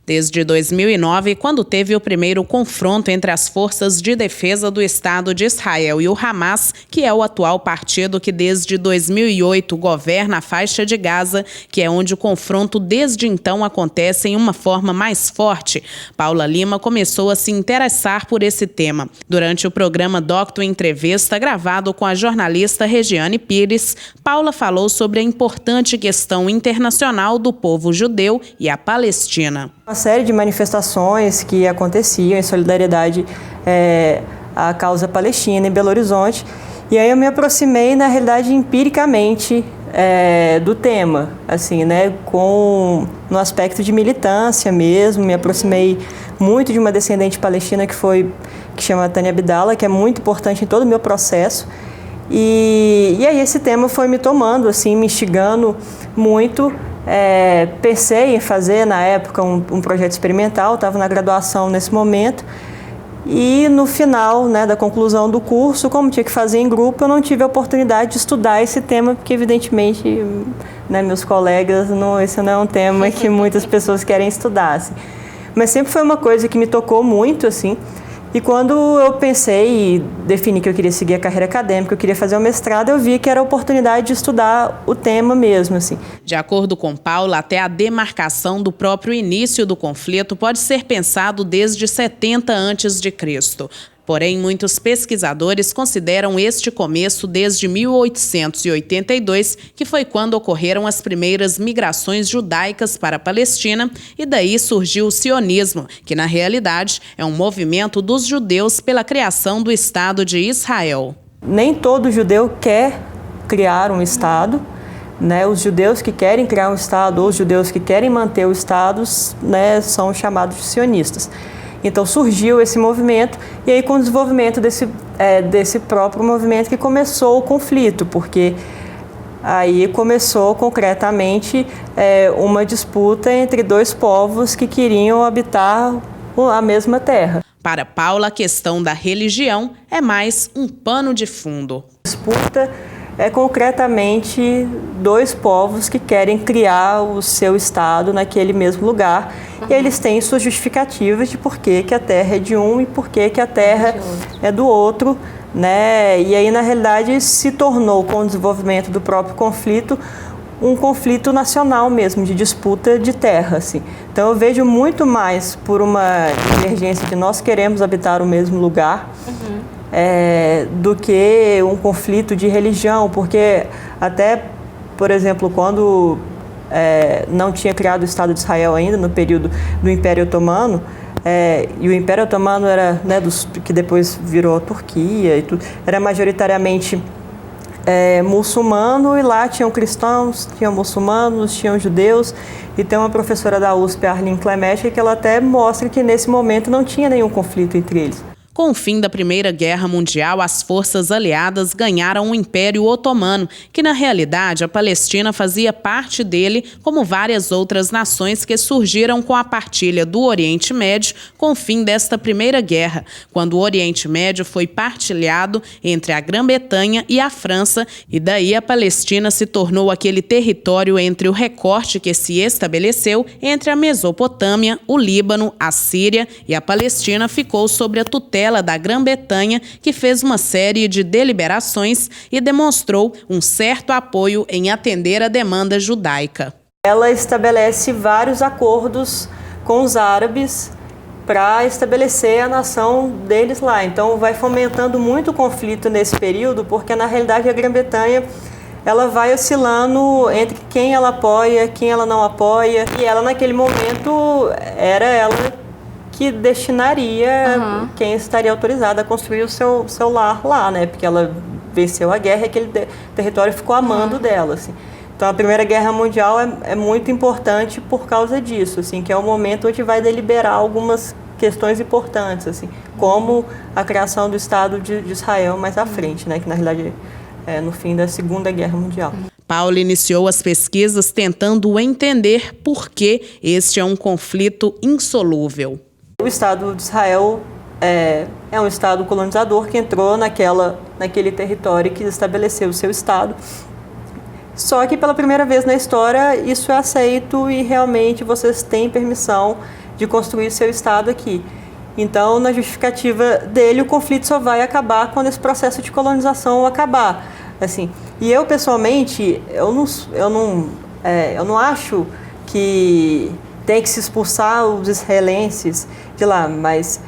Desde 2009, quando teve o primeiro confronto entre as forças de defesa do Estado de Israel e o Hamas, que é o atual partido que desde 2008 governa a faixa de Gaza, que é onde o confronto desde então acontece em uma forma mais forte, Paula Lima começou a se interessar por esse tema. Durante o programa Docto Entrevista, gravado com a jornalista Regiane Pires, Paula falou sobre a importante questão internacional do povo judeu e a Palestina. Uma série de manifestações que aconteciam em solidariedade à causa palestina em Belo Horizonte. E aí eu me aproximei, na realidade, empiricamente do tema, assim, né, no aspecto de militância mesmo. Me aproximei muito de uma descendente palestina que chama Tânia Abdala, que é muito importante em todo o meu processo. E aí esse tema foi me tomando, assim, me instigando muito. Pensei em fazer, na época, um projeto experimental, estava na graduação nesse momento, e no final, né, da conclusão do curso, como tinha que fazer em grupo, eu não tive a oportunidade de estudar esse tema, porque evidentemente, né, meus colegas, esse não é um tema que muitas pessoas querem estudar, assim. Mas sempre foi uma coisa que me tocou muito, assim. E quando eu pensei e defini que eu queria seguir a carreira acadêmica, eu queria fazer um mestrado, eu vi que era a oportunidade de estudar o tema mesmo, assim. De acordo com Paula, até a demarcação do próprio início do conflito pode ser pensado desde 70 a.C. Porém, muitos pesquisadores consideram este começo desde 1882, que foi quando ocorreram as primeiras migrações judaicas para a Palestina, e daí surgiu o sionismo, que na realidade é um movimento dos judeus pela criação do Estado de Israel. Nem todo judeu quer criar um Estado, né? Os judeus que querem criar um Estado ou os judeus que querem manter o Estado, né, são chamados de sionistas. Então surgiu esse movimento, e aí com o desenvolvimento desse próprio movimento que começou o conflito, porque aí começou concretamente uma disputa entre dois povos que queriam habitar a mesma terra. Para Paula, a questão da religião é mais um pano de fundo. A disputa é concretamente dois povos que querem criar o seu Estado naquele mesmo lugar. E eles têm suas justificativas de por que a terra é de um e por que a terra é do outro, né? E aí, na realidade, se tornou, com o desenvolvimento do próprio conflito, um conflito nacional mesmo, de disputa de terra, assim. Então eu vejo muito mais por uma divergência de nós queremos habitar o mesmo lugar, do que um conflito de religião, porque até, por exemplo, quando não tinha criado o Estado de Israel ainda, no período do Império Otomano, e o Império Otomano era, né, que depois virou a Turquia e tudo, era majoritariamente muçulmano, e lá tinham cristãos, tinham muçulmanos, tinham judeus, e tem uma professora da USP, Arlene Clemete, que ela até mostra que nesse momento não tinha nenhum conflito entre eles. Com o fim da Primeira Guerra Mundial, as forças aliadas ganharam o Império Otomano, que na realidade a Palestina fazia parte dele, como várias outras nações que surgiram com a partilha do Oriente Médio com o fim desta Primeira Guerra, quando o Oriente Médio foi partilhado entre a Grã-Bretanha e a França, e daí a Palestina se tornou aquele território entre o recorte que se estabeleceu entre a Mesopotâmia, o Líbano, a Síria, e a Palestina ficou sob a tutela da Grã-Bretanha, que fez uma série de deliberações e demonstrou um certo apoio em atender a demanda judaica. Ela estabelece vários acordos com os árabes para estabelecer a nação deles lá. Então vai fomentando muito o conflito nesse período, porque na realidade a Grã-Bretanha ela vai oscilando entre quem ela apoia, quem ela não apoia, e ela naquele momento era ela que destinaria quem estaria autorizado a construir o seu lar lá, né? Porque ela venceu a guerra e aquele território ficou a mando dela, assim. Então a Primeira Guerra Mundial é muito importante por causa disso, assim, que é o momento onde vai deliberar algumas questões importantes, assim, como a criação do Estado de Israel mais à frente, né? Que na realidade é no fim da Segunda Guerra Mundial. Paula iniciou as pesquisas tentando entender por que este é um conflito insolúvel. O Estado de Israel é um Estado colonizador que entrou naquele território e que estabeleceu o seu Estado. Só que pela primeira vez na história isso é aceito e realmente vocês têm permissão de construir seu Estado aqui. Então, na justificativa dele, o conflito só vai acabar quando esse processo de colonização acabar. Assim, e eu, pessoalmente, eu não acho que tem que se expulsar os israelenses de lá, mas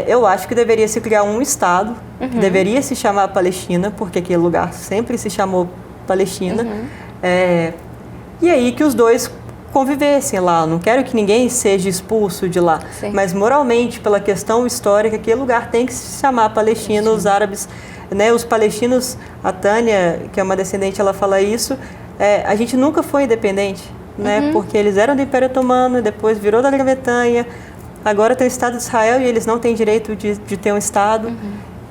eu acho que deveria se criar um Estado, que deveria se chamar Palestina, porque aquele lugar sempre se chamou Palestina, e aí que os dois convivessem lá. Eu não quero que ninguém seja expulso de lá, mas moralmente, pela questão histórica, aquele lugar tem que se chamar Palestina. Os árabes, né, os palestinos, a Tânia, que é uma descendente, ela fala isso, a gente nunca foi independente, né, porque eles eram do Império Otomano, depois virou da Grã-Bretanha, agora tem o Estado de Israel e eles não têm direito de ter um Estado.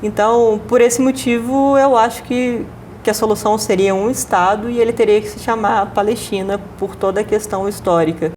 Então, por esse motivo, eu acho que a solução seria um Estado e ele teria que se chamar Palestina por toda a questão histórica.